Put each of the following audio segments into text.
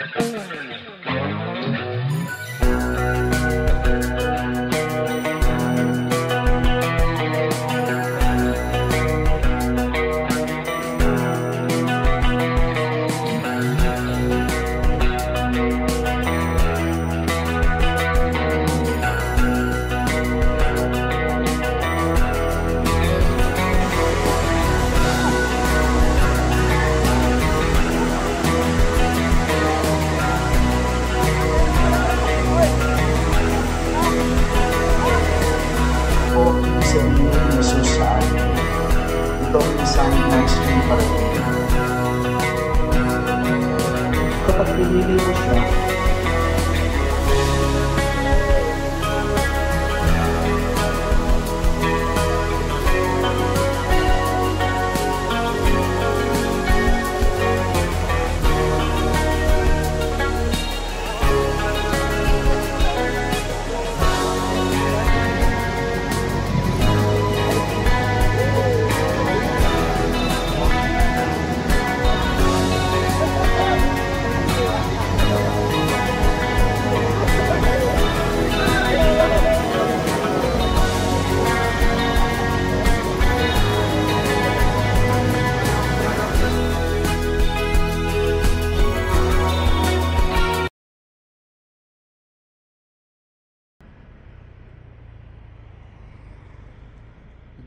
Kapag pinili mo siya,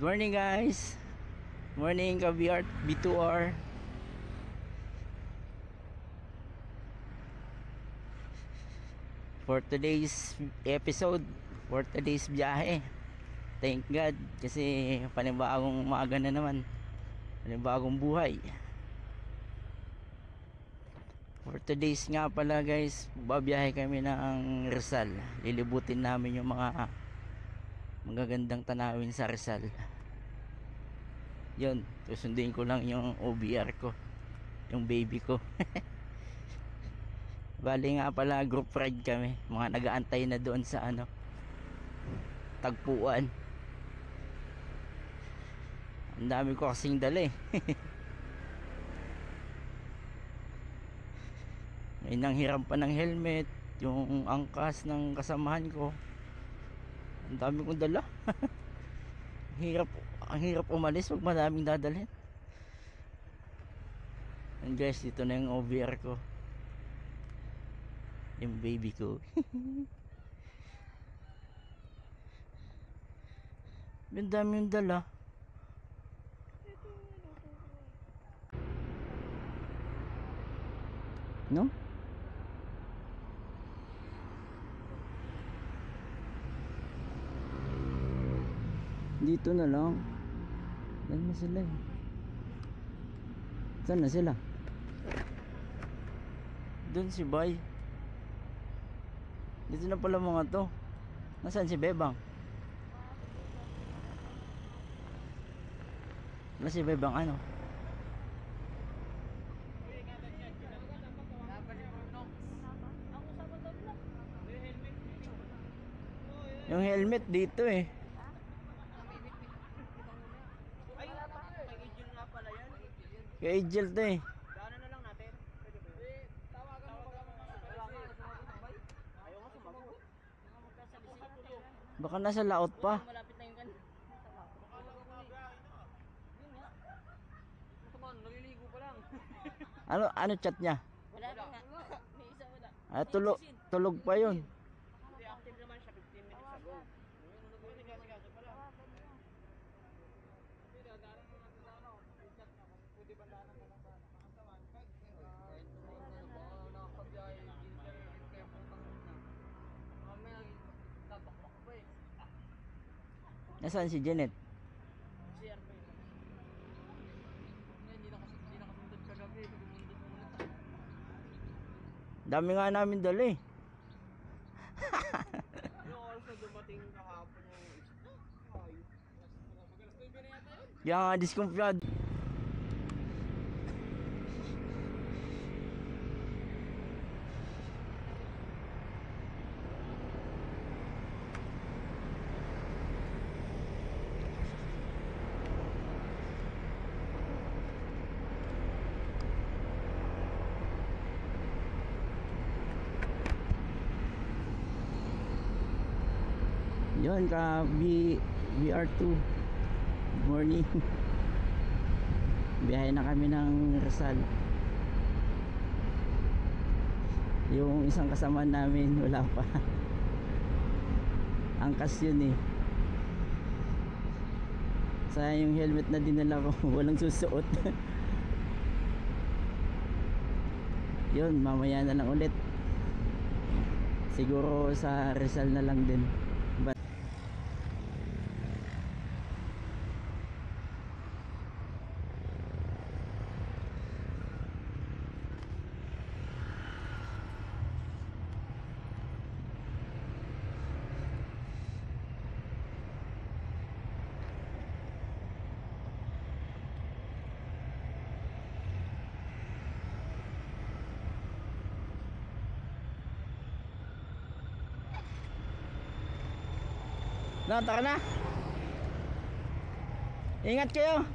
Good morning guys. Morning ka B2R. For today's episode, for today's biyahe. Thank God kasi panibagong umaga na naman. Panibagong buhay. For today's nga pala guys, babiyahe kami ng Rizal. Lilibutin namin yung mga magagandang tanawin sa Rizal. Yun, susundin ko lang yung OBR ko, yung baby ko. Bali nga pala group ride kami, mga nag-aantay na doon sa tagpuan. Ang dami ko kasing dala eh. May nanghiram pa ng helmet, yung angkas ng kasamahan ko. Ang dami kong dala. Ang hirap umalis pag maraming dadalhin. And guys, dito na yung OVR ko, yung baby ko. Ang dami yung dala. No? Dito na lang. Dahil na sila eh. Saan na sila? Doon si Bay. Dito na pala mga to. Nasaan si Bebang? Wala si Bebang ano? Yung helmet dito eh. Kay Angel to eh. Daanan na lang natin. Pwede ba yun? Tawagan mo kasi. Ayaw nga sumagot. Baka nasa laot pa. Malapit na yung kan. Naliligo pa lang. Ano chat niya? Wala pa nga. May isa wala. Ah, tulog pa yun. Hindi, active naman siya 15 minutes ago. Nasaan si Janet? CR pa yun. Hindi nakasundot kagabi. Lumundot muna. Dami nga namin dala eh. Yung also dumating kahapon yung isda. Ayos. Magalas ko yung binayata yun. Kaya nga discomfiado. Yun ka VR2. Good morning. Biyahe na kami ng Rizal. Yung isang kasama namin wala pa. Angkas yun eh. Sayang yung helmet na dinala ko. Walang susuot. Yun, mamaya na lang ulit. Siguro sa Rizal na lang din. But no, tara na. Ingat kayo.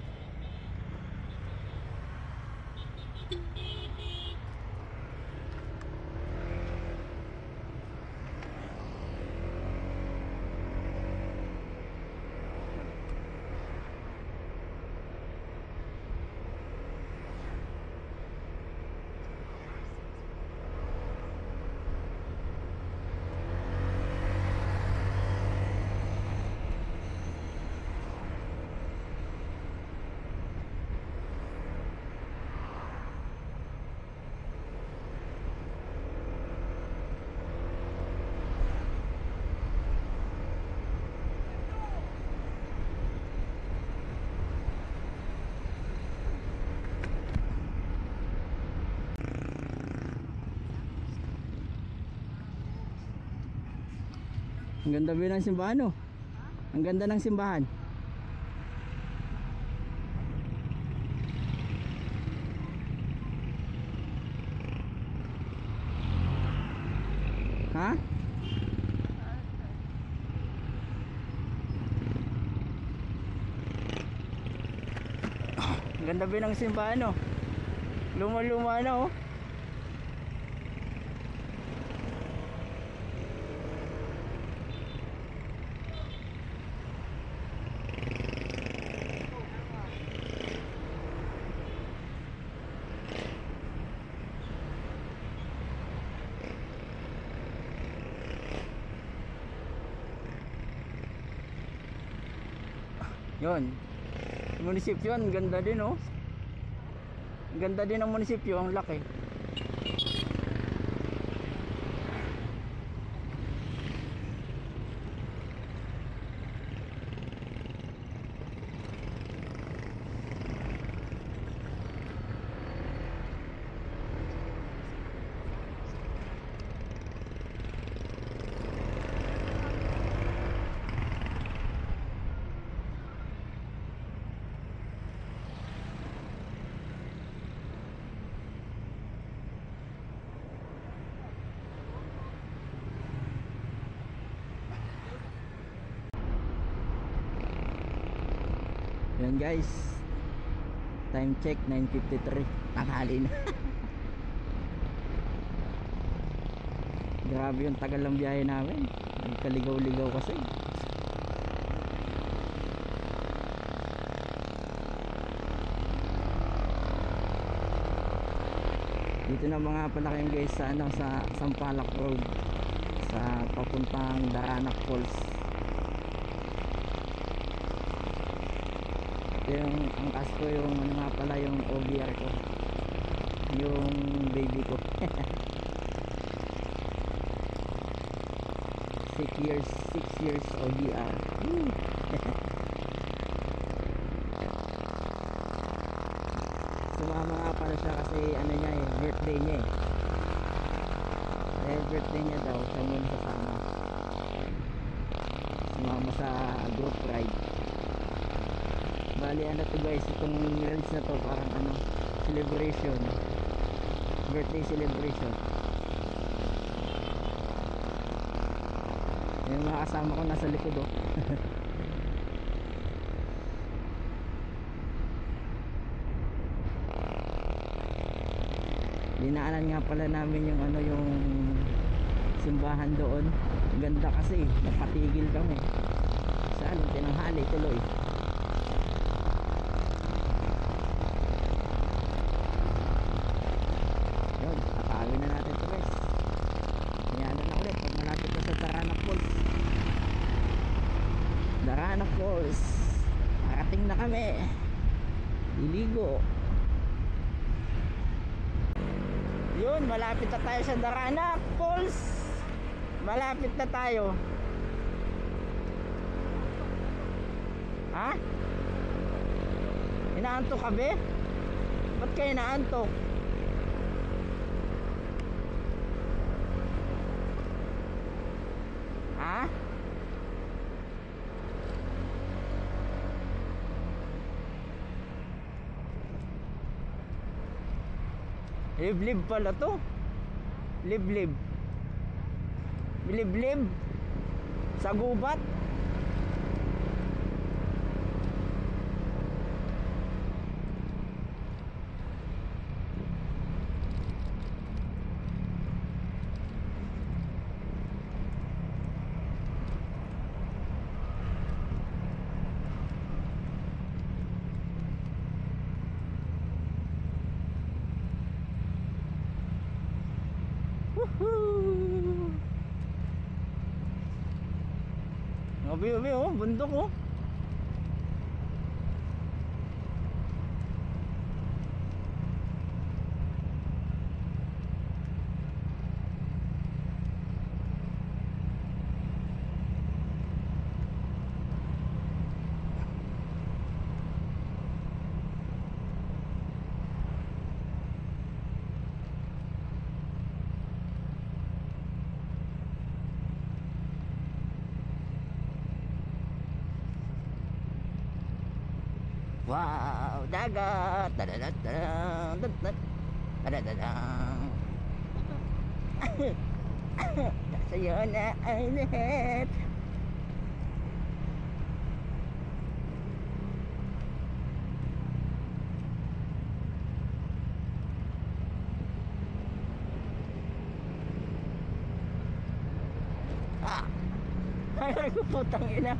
Ang ganda ba ng simbahan, oh? Ang ganda ng simbahan. Ha? Ang ganda ba ng simbahan, oh? Luma-luma na, oh. Yun, munisipyo, ang ganda din, oh. Ang ganda din ng munisipyo, ang laki. Yan guys, time check 9:53, tanghali na. Grabe yung tagal ng biyahe namin, nagkaligaw-ligaw kasi. Dito na mga pala kayo guys sa, ano, sa Sampaloc Road, sa papuntang Daranac Falls. Yung angkas ko, yung ano nga pala, yung OBR ko, yung baby ko. 6 years OBR. Sumama nga pala siya kasi ano niya eh, birthday niya eh. Dahil birthday niya daw, siya muna sasama. Sumama sa group ride. Bali ano to guys, itong rides na to parang ano, celebration, birthday celebration. Yung mga kasama ko nasa likod, oh. Dinaanan nga pala namin yung ano, yung simbahan doon Ang ganda kasi, napatigil kami. Saan tinanghali tuloy. Yun, nakawin na natin ito guys. Mayala na ulit pag malapit na sa Daranac Falls. Daranac Falls. Parating na kami. Iligo. Yun, malapit na tayo sa Daranac Falls. Malapit na tayo. Ha? Inaantok ka be? Ba't kayo inaantok? Ha? Liblib pala to. Liblib. Liblib. Sa gubat. Woohoo! Gabi oh, bundok oh. Wow, dagat. Sa'yo na ay lahat. Ay, putang ina.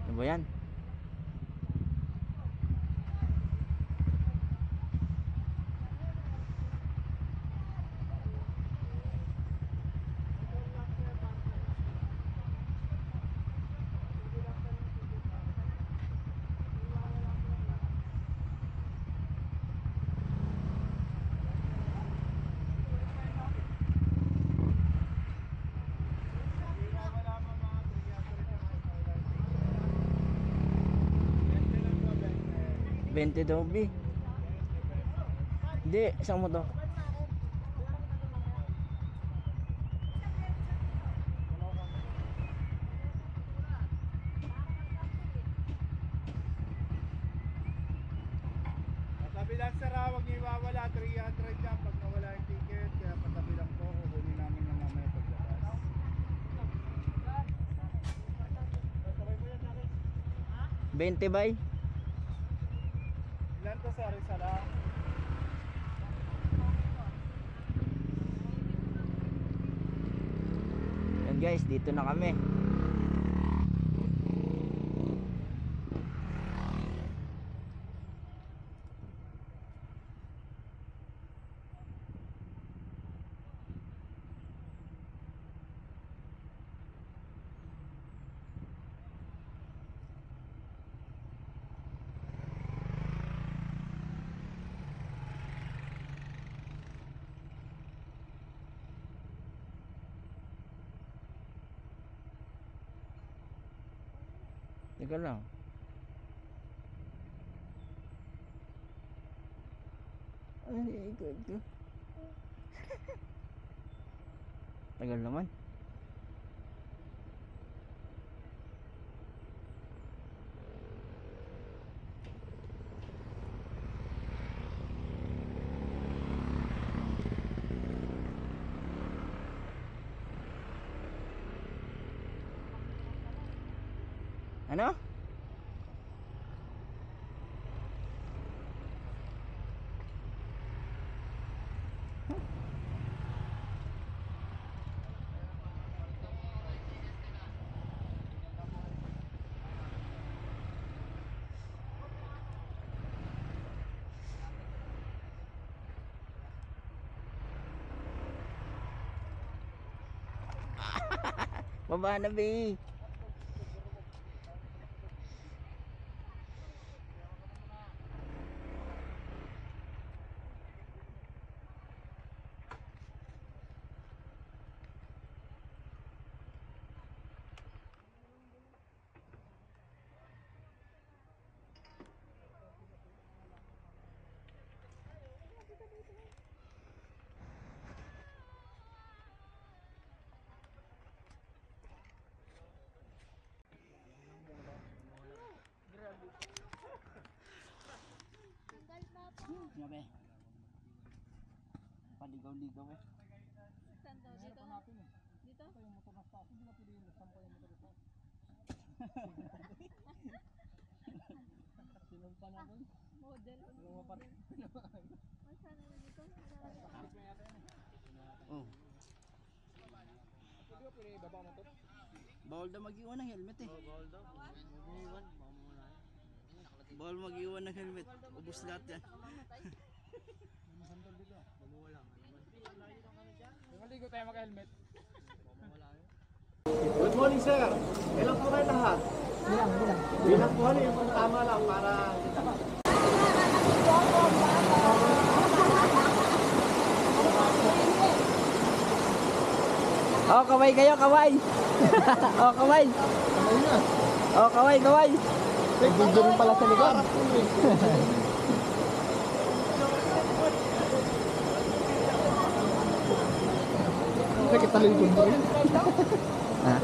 Ano ba yan? $20 daw bi. Hindi, isang mo to. Patabi lang sir ha, huwag niyo iwawala. 300 yan pag nawala yung ticket. Kaya patabi lang po, kukunin namin na mamaya paglabas. Sabay mo yan natin. 20 bay. Ilan to sir? Isa lang. Yan guys, dito na kami. Teka lang. Ay, gago. Tagal naman. Ano? Baba na, be. Grabe. Paligaw-ligaw eh. Saan daw? Dito? Dito? Yung motor na stop, hindi na pwede yung sampay yung motor ito. Sinumpa na doon. Model. Yung maparin. Oh, saan na dito? Oh. Pwede ba pwede baba mo to? Bawal daw mag-iwan ng helmet eh. Bawal daw. Mag-iwan, mamuna. Bawal mag-iwan ng helmet. Ubus lahat yan. Sandal dito. Mamuha lang. Yung maligo tayo mag-helmet. Mamuha lang. Good morning, sir. Ilan po kayo lahat? Bilang. Bilang po ano yung tama lang para kita. Oh, kaway kayo, kaway. Oh, kaway. Oh, kaway, kaway. Nag-video rin pala sa likod. Sakit talo yung kundo yun. Ha?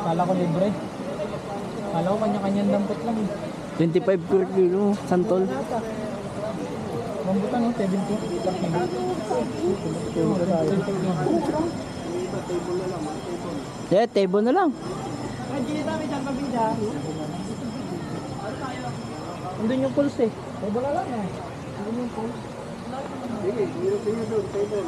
Kala ko libre. Kala ko kanya-kanyang dampot lang. 25 per kilo, santol. Rambutan, 70. Yeah, table na lang. Nandun yung pulse eh. Table na lang eh. Nandun yung pulse. Sige, hiro doon, table.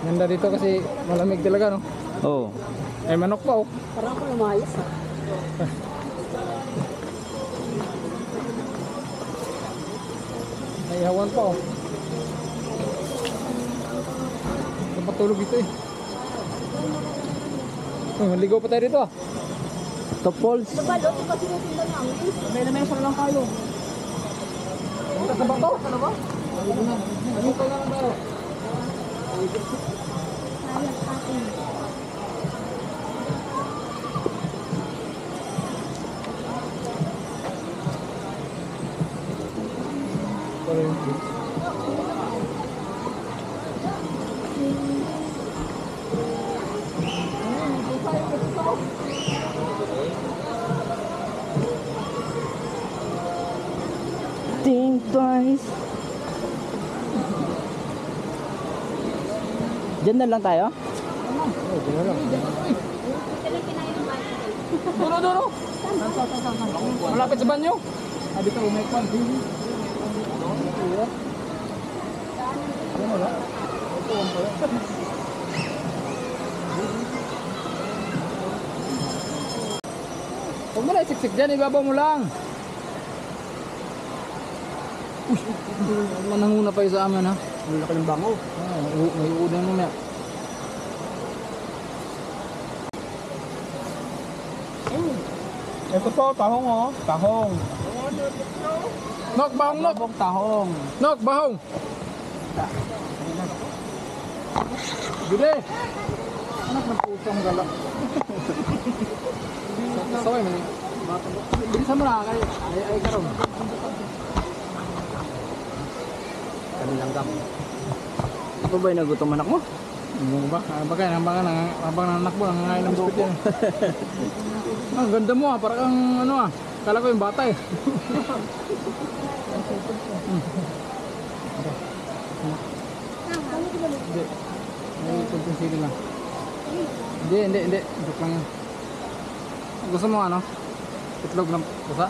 Ganda dito kasi malamig talaga, no? Oh. Ay, manok pa, oh. Parang ako lumayas ah. May hawan pa, oh. Napatulog ito eh. Oh, maligaw pa tayo dito, ah. Top falls. Balot, ito kasi yung tinda namin. May lamesa lang tayo. Punta sa bato. Ano ba? Ano pa lang tayo? Sayang atin. Think twice. Diyan na lang tayo? Dulo. Malapit sa banyo. Ah, dito umekwan. Huwag mo na isiksik dyan, ibabaw mo lang. Mananguna pa yung sa amin, ha? Ang laki ng bango. May uudang mo na. Ito po, tahong, oh. Tahong. Nok, bahong, nok. Tahong. Nok, bahong. Bide. Anak ng pusong galak. Saway man eh. Bilisan mo na, ay karon. Kami lang gam. Ano ba yung nagutom anak mo? Ano ba? Habang nanakbo, nangangain ng biskuit yan. Ang ganda mo ah, parang kang ano ah. Kala ko yung bata eh. Hindi. May kunting sili lang. Hindi. Joke lang yan. Gusto mo ano? Itlog ng pusa?